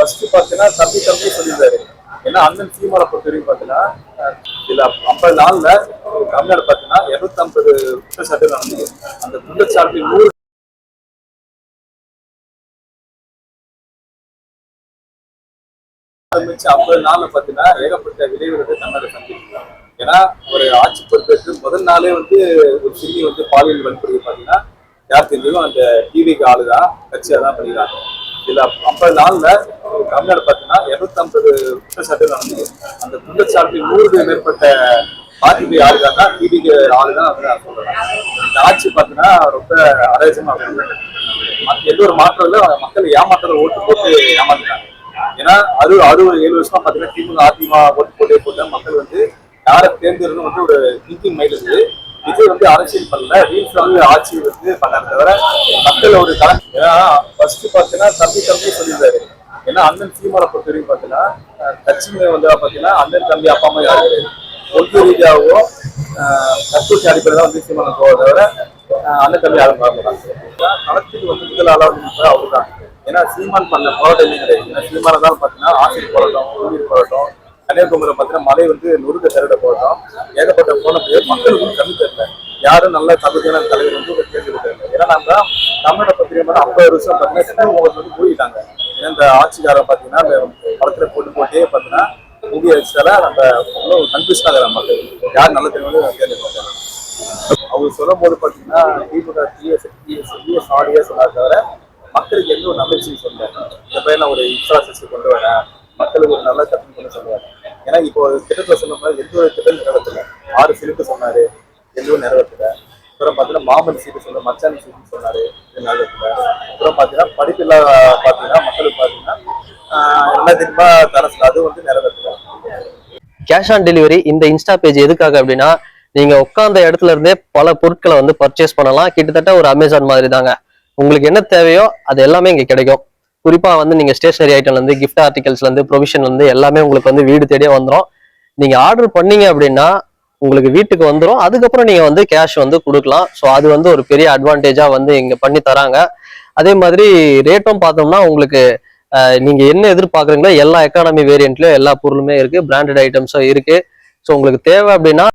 First பாத்தீங்கன்னா தம்பி சொல்லியிருந்தாரு. ஏன்னா அண்ணன் சீமானை பொறுத்த வரைக்கும் பாத்தீங்கன்னா இதுல 50 நாள்ல தமிழ்நாடு பாத்தீங்கன்னா 250 குற்றச்சாட்டு நடந்தது. அந்த குற்றச்சாட்டு 100 50 நாள்ல பாத்தீங்கன்னா ஏகப்பட்ட விளைவுகளை தமிழ்நாடு சந்திக்கிறாங்க. ஏன்னா ஒரு ஆட்சி பொறுப்பேற்று முதல் நாளே வந்து ஒரு சிறுமி வந்து பாலியல் வன்கொடுமை பாத்தீங்கன்னா யார் தெரிஞ்சதும் அந்த டிவிக்கு ஆளுதான் கட்சியா தான் பண்ணிக்கிறாங்க. இதுல 50 நாள்ல தமிழ்நாடு பாத்தீங்கன்னா 250 குற்றச்சாட்டு நடந்தது. அந்த குற்றச்சாட்டு 100 மேற்பட்ட பாதிப்பு யாருக்காங்கன்னா டிவிக்கு ஆளுதான் வந்து நான் சொல்றேன். இந்த ஆட்சி பாத்தீங்கன்னா ரொம்ப அரைஜமா எந்த ஒரு மாற்றம் இல்லை. மக்கள் ஏமாற்றத்தை ஓட்டு போட்டு ஏமாத்துறாங்க. ஏன்னா அது 7 வருஷமா பாத்தீங்கன்னா திமுக அதிமுக ஓட்டு போட்டு மக்கள் வந்து யாரை தேர்ந்தெடுக்கணும் வந்து ஒரு திங்கிங் மைண்ட் இருக்குது. விஜய் வந்து அரசியல் பண்ணல, ரீல்ஸ் வந்து ஆட்சி வந்து பண்ணாரு தவிர மக்கள் ஒரு கணக்கு. ஏன்னா ஃபர்ஸ்ட் பாத்தீங்கன்னா தம்பி சொல்லியிருந்தாரு. ஏன்னா அண்ணன் சீமானை பொறுத்த வரைக்கும் பாத்தீங்கன்னா கட்சிங்க வந்து பாத்தீங்கன்னா அண்ணன் தம்பி அப்பா அம்மா யாரும் கிடையாது. கொள்கை ரீதியாகவோ கட்சி அடிப்படையில் வந்து சீமானை போவதை தவிர அண்ணன் தம்பி யாரும் பார்க்க களத்துக்கு வந்து முதல் ஆளாக அவரு தான். ஏன்னா சீமான் பண்ண போராட்டம் கிடையாது. ஏன்னா சீமான தான் பாத்தீங்கன்னா ஆசிரியர் போராட்டம், ஊழியர் போராட்டம், கன்னியாகுமரியில பாத்தீங்கன்னா மழை வந்து நொறுக்க திரட போராட்டம், ஏகப்பட்ட போனது மக்களுக்கு வந்து கம்மி தெரியல. யாரும் நல்ல தகுதியான தலைவர் வந்து தேர்ந்தெடுக்கிறாங்க. ஏன்னா நம்ம தமிழக பத்திரிகை 50 வருஷம் பாத்தீங்கன்னா வந்து மூடிட்டாங்க. ஏன்னா இந்த ஆட்சிக்காரன் பாத்தீங்கன்னா இந்த படத்துல போட்டே பாத்தீங்கன்னா மூடி வச்சால நம்ம கன்ஃபியூஸ் ஆகிற மக்கள் யார் நல்ல தெரியும் தேர்ந்தெடுக்கிறாங்க. அவங்க சொல்லும் போது பாத்தீங்கன்னா திமுக டிஎஸ் ஆடியோ சொன்னா தவிர மக்களுக்கு எந்த ஒரு நம்பிக்கை சொல்றாங்க. இந்த பேர் நான் ஒரு இன்ஃப்ராஸ்ட்ரக்சர் கொண்டு வரேன், மக்களுக்கு ஒரு நல்ல கட்டணம் கொண்டு சொல்லுவாங்க. ஏன்னா இப்போ திட்டத்தில் சொல்லும் போது எந்த ஒரு திட்டம் நிறைவேற்றல. 6 சிலிப்பு சொன்னாரு, எதுவும் நிறைவேற்றல. அப்புறம் பாத்தீங்கன்னா மாமன் சீட்டு சொன்ன மச்சான் சீட்டு சொன்னாரு, இது நிறைவேற்றல. அப்புறம் பாத்தீங்கன்னா படிப்பில்லா பாத்தீங்கன்னா மக்களுக்கு பாத்தீங்கன்னா என்ன தெரியுமா தரசு அது வந்து நிறைவேற்றல. கேஷ் ஆன் டெலிவரி இந்த இன்ஸ்டா பேஜ் எதுக்காக அப்படின்னா, நீங்க உட்கார்ந்த இடத்துல இருந்தே பல பொருட்களை வந்து பர்ச்சேஸ் பண்ணலாம். கிட்டத்தட்ட ஒரு அமேசான் மாதிரி தாங்க. உங்களுக்கு என்ன தேவையோ அது எல்லாமே இங்க கிடைக்கும். குறிப்பா வந்து நீங்க ஸ்டேஷனரி ஐட்டம்ல இருந்து கிஃப்ட் ஆர்டிகல்ஸ்ல இருந்து ப்ரொவிஷன்ல இருந்து எல்லாமே உங்களுக்கு வந்து வீடு தேடியே வந்துடும். நீங்க ஆர்டர் பண்ணீங்க அப்படின்னா உங்களுக்கு வீட்டுக்கு வந்துடும். அதுக்கப்புறம் நீங்க வந்து கேஷ் வந்து கொடுக்கலாம். ஸோ அது வந்து ஒரு பெரிய அட்வான்டேஜா வந்து இங்க பண்ணி தராங்க. அதே மாதிரி ரேட்டும் பார்த்தோம்னா உங்களுக்கு நீங்க என்ன எதிர்பார்க்குறீங்களோ எல்லா எக்கானமி வேரியன்ட்லயும் எல்லா பொருளுமே இருக்கு, பிராண்டட் ஐட்டம்ஸும் இருக்கு. ஸோ உங்களுக்கு தேவை அப்படின்னா